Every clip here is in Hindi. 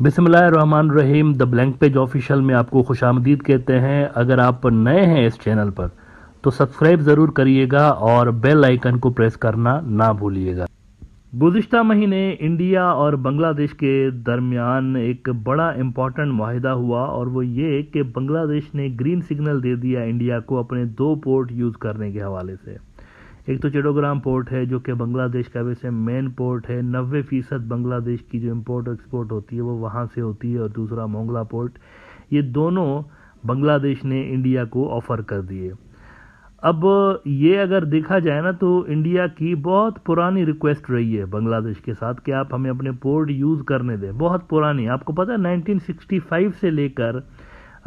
बिस्मिल्लाहिर्रहमानिर्रहीम। द ब्लैंक पेज ऑफिशियल में आपको खुशामदीद कहते हैं। अगर आप नए हैं इस चैनल पर तो सब्सक्राइब ज़रूर करिएगा और बेल आइकन को प्रेस करना ना भूलिएगा। गुज़िश्ता महीने इंडिया और बांग्लादेश के दरमियान एक बड़ा इम्पॉर्टेंट माहिदा हुआ और वो ये कि बांग्लादेश ने ग्रीन सिग्नल दे दिया इंडिया को अपने 2 पोर्ट यूज़ करने के हवाले से। एक तो चिटोग्राम पोर्ट है जो कि बांग्लादेश का वैसे मेन पोर्ट है, 90% बांग्लादेश की जो इम्पोर्ट एक्सपोर्ट होती है वो वहाँ से होती है, और दूसरा मोंगला पोर्ट। ये दोनों बांग्लादेश ने इंडिया को ऑफ़र कर दिए। अब ये अगर देखा जाए ना तो इंडिया की बहुत पुरानी रिक्वेस्ट रही है बांग्लादेश के साथ कि आप हमें अपने पोर्ट यूज़ करने दें। बहुत पुरानी, आपको पता है 1965 से लेकर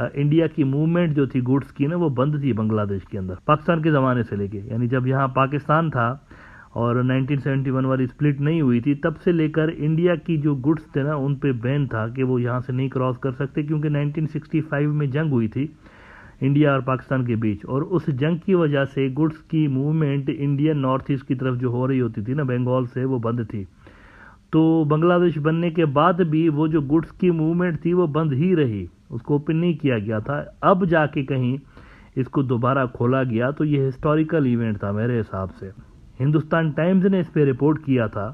इंडिया की मूवमेंट जो थी गुड्स की ना वो बंद थी बांग्लादेश के अंदर, पाकिस्तान के ज़माने से लेके, यानी जब यहाँ पाकिस्तान था और 1971 वाली स्प्लिट नहीं हुई थी तब से लेकर इंडिया की जो गुड्स थे ना उन पे बैन था कि वो यहाँ से नहीं क्रॉस कर सकते, क्योंकि 1965 में जंग हुई थी इंडिया और पाकिस्तान के बीच, और उस जंग की वजह से गुड्स की मूवमेंट इंडियन नॉर्थ ईस्ट की तरफ जो हो रही होती थी ना बंगाल से, वो बंद थी। तो बांग्लादेश बनने के बाद भी वो जो गुड्स की मूवमेंट थी वो बंद ही रही, उसको ओपन नहीं किया गया था। अब जाके कहीं इसको दोबारा खोला गया, तो ये हिस्टोरिकल इवेंट था मेरे हिसाब से। हिंदुस्तान टाइम्स ने इस पे रिपोर्ट किया था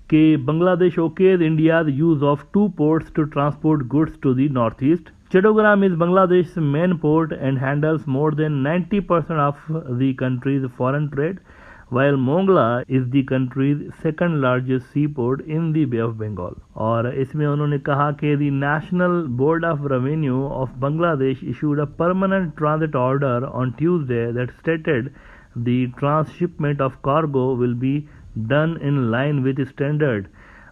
कि Bangladesh okays India's use of 2 ports to transport goods to the north east. Chittagong is Bangladesh's main port and handles more than 90% of the country's foreign trade, while Mongla is the country's second largest seaport in the Bay of Bengal. और इसमें उन्होंने कहा कि the National Board of Revenue of Bangladesh issued a permanent transit order on Tuesday that stated the transshipment of cargo will be done in line with standard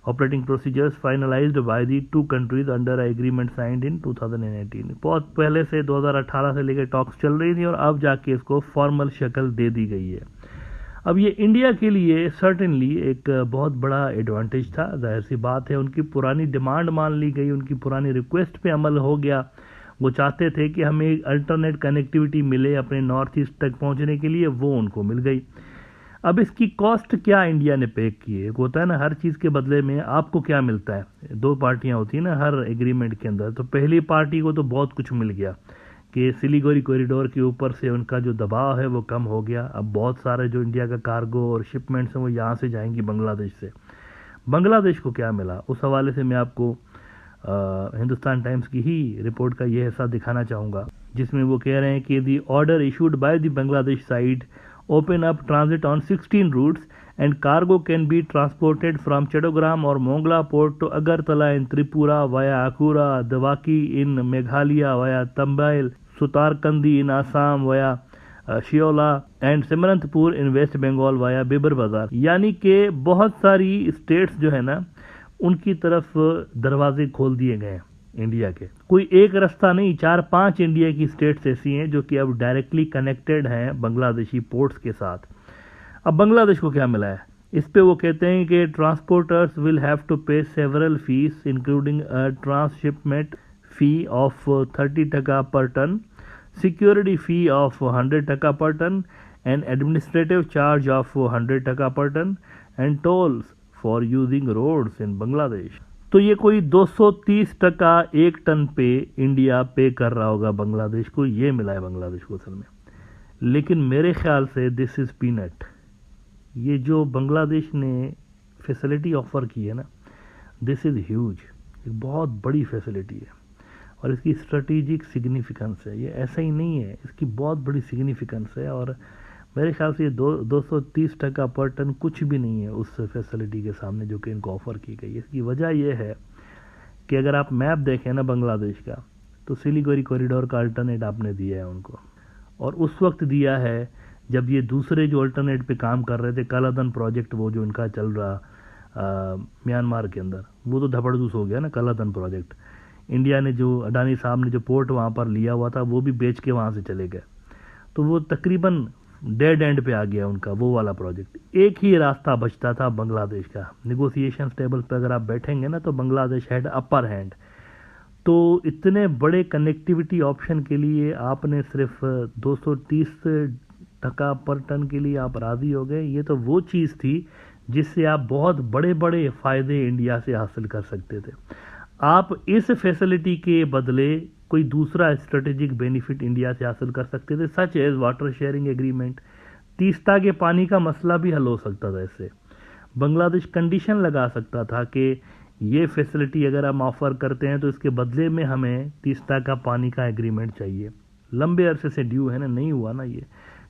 operating procedures finalized by the two countries under an agreement signed in 2018। बहुत पहले से 2018 से लेकर टॉक्स चल रही थी और अब जाके इसको फॉर्मल शक्ल दे दी गई है। अब ये इंडिया के लिए सर्टेनली एक बहुत बड़ा एडवांटेज था। जाहिर सी बात है उनकी पुरानी डिमांड मान ली गई, उनकी पुरानी रिक्वेस्ट पे अमल हो गया। वो चाहते थे कि हमें अल्टरनेट कनेक्टिविटी मिले अपने नॉर्थ ईस्ट तक पहुंचने के लिए, वो उनको मिल गई। अब इसकी कॉस्ट क्या इंडिया ने पे की है? होता है ना हर चीज़ के बदले में आपको क्या मिलता है। 2 पार्टियां होती हैं ना हर एग्रीमेंट के अंदर, तो पहली पार्टी को तो बहुत कुछ मिल गया कि सिलीगुड़ी कॉरिडोर के ऊपर से उनका जो दबाव है वो कम हो गया। अब बहुत सारे जो इंडिया का कार्गो और शिपमेंट्स हैं वो यहाँ से जाएंगी बांग्लादेश से। बांग्लादेश को क्या मिला उस हवाले से मैं आपको हिंदुस्तान टाइम्स की ही रिपोर्ट का ये हिस्सा दिखाना चाहूँगा, जिसमें वो कह रहे हैं कि दी order issued by the Bangladesh side open up transit on 16 routes and cargo can be transported from Chittagong or Mongla port to Agartala in Tripura via Akura, Devaki in Meghalaya via Tambail, Sutarkandi in Assam via Sheola and Srimantapur in West Bengal via Bibir Bazar. यानी कि बहुत सारी स्टेट्स जो है ना उनकी तरफ दरवाजे खोल दिए गए हैं इंडिया के। कोई एक रास्ता नहीं, 4-5 इंडिया की स्टेट्स ऐसी हैं जो कि अब डायरेक्टली कनेक्टेड हैं बांग्लादेशी पोर्ट्स के साथ। अब बांग्लादेश को क्या मिला है इस पे वो कहते हैं कि ट्रांसपोर्टर्स विल हैव टू पे several fees including a transshipment fee of 30 टका per ton, security fee of 100 taka per ton and administrative charge of 100 taka per ton and tolls for using roads in Bangladesh. तो ये कोई 230 टका 1 टन पे इंडिया पे कर रहा होगा बांग्लादेश को, ये मिला है बांग्लादेश को असल में। लेकिन मेरे ख्याल से दिस इज़ पीनट। ये जो बांग्लादेश ने फैसिलिटी ऑफर की है ना, दिस इज़ ह्यूज, एक बहुत बड़ी फैसिलिटी है और इसकी स्ट्रेटेजिक सिग्निफिकेंस है। ये ऐसा ही नहीं है, इसकी बहुत बड़ी सिग्निफिकेंस है और मेरे ख्याल से ये 230 टका पर टन कुछ भी नहीं है उस फैसिलिटी के सामने जो कि इनको ऑफ़र की गई है। इसकी वजह यह है कि अगर आप मैप देखें ना बांग्लादेश का, तो सिलीगुड़ी कॉरिडोर का अल्टरनेट आपने दिया है उनको, और उस वक्त दिया है जब ये दूसरे जो अल्टरनेट पे काम कर रहे थे, कालाधन प्रोजेक्ट वो जो इनका चल रहा म्यांमार के अंदर, वो तो धपड़धूस हो गया ना कालाधन प्रोजेक्ट। इंडिया ने जो अडानी साहब ने जो पोर्ट वहाँ पर लिया हुआ था वो भी बेच के वहाँ से चले गए, तो वो तकरीबन डेड एंड पे आ गया उनका वो वाला प्रोजेक्ट। एक ही रास्ता बचता था बांग्लादेश का। निगोसिएशन टेबल पर अगर आप बैठेंगे ना तो बांग्लादेश हैड अपर हैंड। तो इतने बड़े कनेक्टिविटी ऑप्शन के लिए आपने सिर्फ 230 टका पर टन के लिए आप राज़ी हो गए। ये तो वो चीज़ थी जिससे आप बहुत बड़े बड़े फ़ायदे इंडिया से हासिल कर सकते थे। आप इस फैसिलिटी के बदले कोई दूसरा स्ट्रेटेजिक बेनिफिट इंडिया से हासिल कर सकते थे, such as water sharing agreement. Teesta के पानी का मसला भी हल हो सकता था इससे। बांग्लादेश कंडीशन लगा सकता था कि ये फैसिलिटी अगर हम ऑफर करते हैं तो इसके बदले में हमें तीस्ता का पानी का एग्रीमेंट चाहिए। लंबे अरसे से ड्यू है ना, नहीं हुआ ना, ये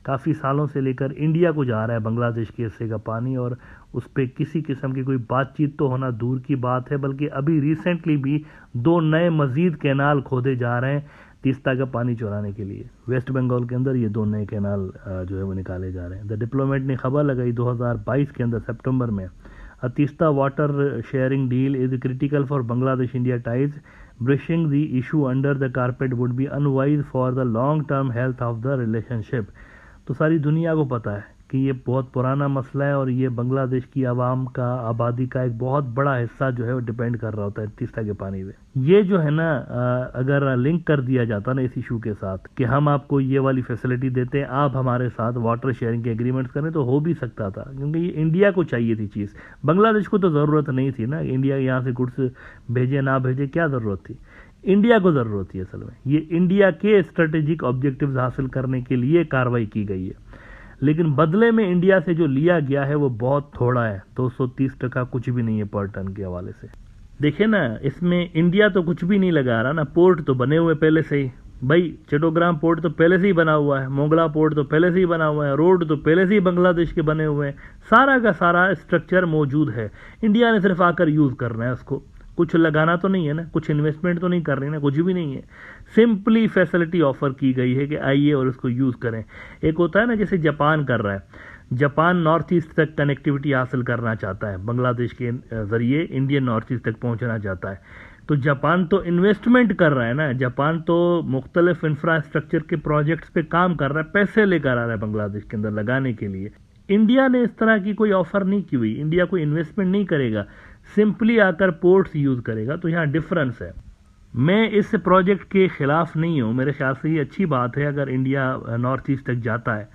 काफ़ी सालों से लेकर इंडिया को जा रहा है बांग्लादेश के हिस्से का पानी, और उस पर किसी किस्म की कोई बातचीत तो होना दूर की बात है, बल्कि अभी रिसेंटली भी 2 नए मजीद कैनाल खोदे जा रहे हैं तीस्ता का पानी चुराने के लिए। वेस्ट बंगाल के अंदर ये 2 नए कैनाल जो है वो निकाले जा रहे हैं। द डिप्लोमेट ने खबर लगाई 2022 के अंदर सितंबर में, Teesta water sharing deal is critical for Bangladesh India ties, brushing the issue under the carpet would be unwise for the long term health of the relationship। तो सारी दुनिया को पता है कि ये बहुत पुराना मसला है और ये बांग्लादेश की आवाम का, आबादी का एक बहुत बड़ा हिस्सा जो है वो डिपेंड कर रहा होता है तीस्ता के पानी पे। ये जो है ना, अगर लिंक कर दिया जाता ना इस इशू के साथ कि हम आपको ये वाली फैसिलिटी देते हैं, आप हमारे साथ वाटर शेयरिंग के एग्रीमेंट्स करें, तो हो भी सकता था, क्योंकि ये इंडिया को चाहिए थी चीज़। बांग्लादेश को तो ज़रूरत नहीं थी ना, इंडिया यहाँ से गुड्स भेजे ना भेजे, क्या ज़रूरत थी, इंडिया को ज़रूरत थी असल में। ये इंडिया के स्ट्रेटेजिक ऑब्जेक्टिव्स हासिल करने के लिए कार्रवाई की गई है, लेकिन बदले में इंडिया से जो लिया गया है वो बहुत थोड़ा है, 230% कुछ भी नहीं है पर टन के हवाले से। देखिए ना, इसमें इंडिया तो कुछ भी नहीं लगा रहा ना, पोर्ट तो बने हुए पहले से ही, भाई चट्टोग्राम पोर्ट तो पहले से ही बना हुआ है, मोंगला पोर्ट तो पहले से ही बना हुआ है, रोड तो पहले से ही बांग्लादेश के बने हुए हैं, सारा का सारा स्ट्रक्चर मौजूद है। इंडिया ने सिर्फ आकर यूज़ करना है उसको, कुछ लगाना तो नहीं है ना, कुछ इन्वेस्टमेंट तो नहीं कर रही ना, कुछ भी नहीं है, सिंपली फैसिलिटी ऑफर की गई है कि आइए और इसको यूज़ करें। एक होता है ना जैसे जापान कर रहा है, जापान नॉर्थ ईस्ट तक कनेक्टिविटी हासिल करना चाहता है, बांग्लादेश के ज़रिए इंडियन नॉर्थ ईस्ट तक पहुंचना चाहता है, तो जापान तो इन्वेस्टमेंट कर रहा है ना, जापान तो मुख्तलिफ इंफ्रास्ट्रक्चर के प्रोजेक्ट्स पे काम कर रहा है, पैसे लेकर आ रहा है बांग्लादेश के अंदर लगाने के लिए। इंडिया ने इस तरह की कोई ऑफर नहीं की हुई, इंडिया कोई इन्वेस्टमेंट नहीं करेगा, सिंपली आकर पोर्ट्स यूज़ करेगा, तो यहाँ डिफरेंस है। मैं इस प्रोजेक्ट के खिलाफ नहीं हूँ, मेरे ख्याल से ये अच्छी बात है अगर इंडिया नॉर्थ ईस्ट तक जाता है,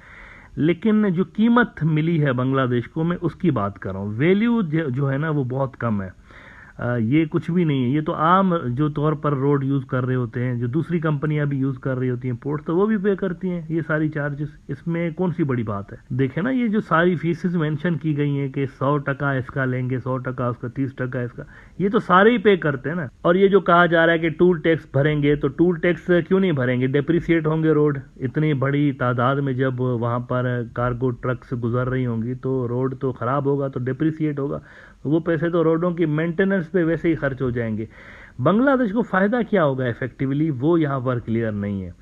लेकिन जो कीमत मिली है बांग्लादेश को, मैं उसकी बात कर रहा हूँ। वैल्यू जो है ना वो बहुत कम है, ये कुछ भी नहीं है। ये तो आम जो तौर पर रोड यूज़ कर रहे होते हैं, जो दूसरी कंपनियां भी यूज़ कर रही होती हैं पोर्ट, तो वो भी पे करती हैं ये सारी चार्जेस, इसमें कौन सी बड़ी बात है। देखें ना, ये जो सारी फीसेस मेंशन की गई हैं कि 100% इसका लेंगे, 100% उसका, 30% इसका, ये तो सारे ही पे करते हैं ना। और ये जो कहा जा रहा है कि टूल टैक्स भरेंगे, तो टूल टैक्स क्यों नहीं भरेंगे, डेप्रिसिएट होंगे रोड, इतनी बड़ी तादाद में जब वहाँ पर कार्गो ट्रक्स गुजर रही होंगी तो रोड तो ख़राब होगा, तो डेप्रिसिएट होगा, वो पैसे तो रोडों की मेंटेनेंस पे वैसे ही खर्च हो जाएंगे। बांग्लादेश को फ़ायदा क्या होगा इफेक्टिवली, वो यहाँ पर क्लियर नहीं है।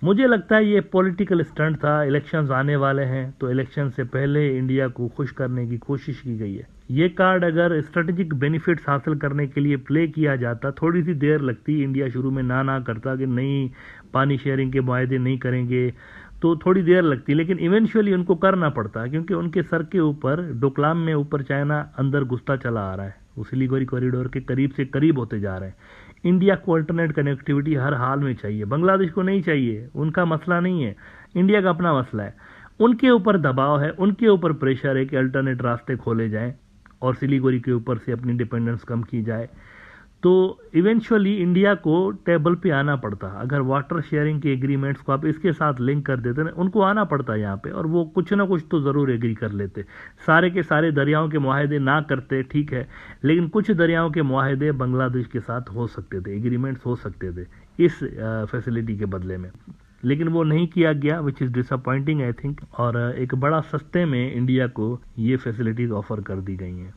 मुझे लगता है ये पॉलिटिकल स्टंट था, इलेक्शंस आने वाले हैं तो इलेक्शन से पहले इंडिया को खुश करने की कोशिश की गई है। ये कार्ड अगर स्ट्रेटेजिक बेनिफिट्स हासिल करने के लिए प्ले किया जाता, थोड़ी सी देर लगती, इंडिया शुरू में ना करता कि नहीं पानी शेयरिंग के मुआहदे नहीं करेंगे, तो थोड़ी देर लगती, लेकिन इवेंचुअली उनको करना पड़ता, क्योंकि उनके सर के ऊपर डोकलाम में ऊपर चाइना अंदर घुसता चला आ रहा है, उस सिलीगुड़ी कॉरिडोर के करीब से करीब होते जा रहे हैं। इंडिया को अल्टरनेट कनेक्टिविटी हर हाल में चाहिए, बांग्लादेश को नहीं चाहिए, उनका मसला नहीं है, इंडिया का अपना मसला है। उनके ऊपर दबाव है, उनके ऊपर प्रेशर है कि अल्टरनेट रास्ते खोले जाएं और सिलीगुड़ी के ऊपर से अपनी डिपेंडेंस कम की जाए, तो इवेंचुअली इंडिया को टेबल पे आना पड़ता। अगर वाटर शेयरिंग के एग्रीमेंट्स को आप इसके साथ लिंक कर देते ना, उनको आना पड़ता यहाँ पे, और वो कुछ ना कुछ तो ज़रूर एग्री कर लेते। सारे के सारे दरियाओं के मुआहदे ना करते, ठीक है, लेकिन कुछ दरियाओं के मुआहदे बांग्लादेश के साथ हो सकते थे, एग्रीमेंट्स हो सकते थे इस फैसिलिटी के बदले में, लेकिन वो नहीं किया गया, which is disappointing I think. और एक बड़ा सस्ते में इंडिया को ये फैसिलिटीज़ ऑफर कर दी गई हैं।